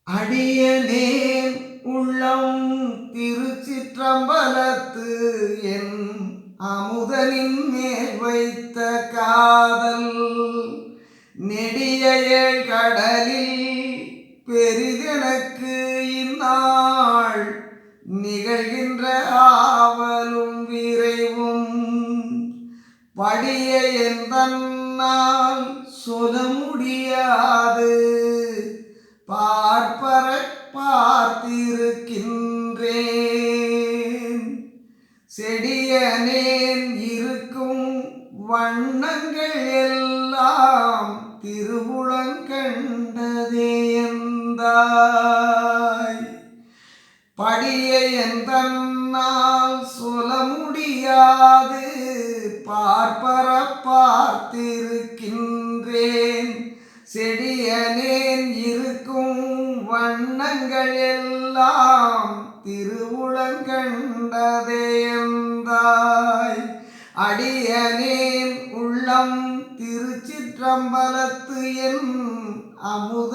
அடியனேன் உள்ளம் திருச்சிற்றம்பலத்து என் அமுதனின் மேல் வைத்த காதல் நெடிய கடலில் பெரிதெனக்கு இந்நாள் நிகழ்கின்ற ஆவலும் விரைவும் படிய எந்தன்னால் சொல்ல முடியாது பார்ப்பர பார்த்திருக்கின்றேன் செடியனேன் இருக்கும் வண்ணங்கள் எல்லாம் திருவுளங்கண்டதே எந்தாய் படிய எந்தன்னால் சொல்ல முடியாது பார்ப்பர பார்த்திருக்கின்றேன் செடியனேன் இருக்கும் வண்ணங்கள் எல்லாம் திருவுளங்கண்டதே எந்தாய் அடியனேன் உள்ளம் திருச்சிற்றம்பலத்து என் அமுத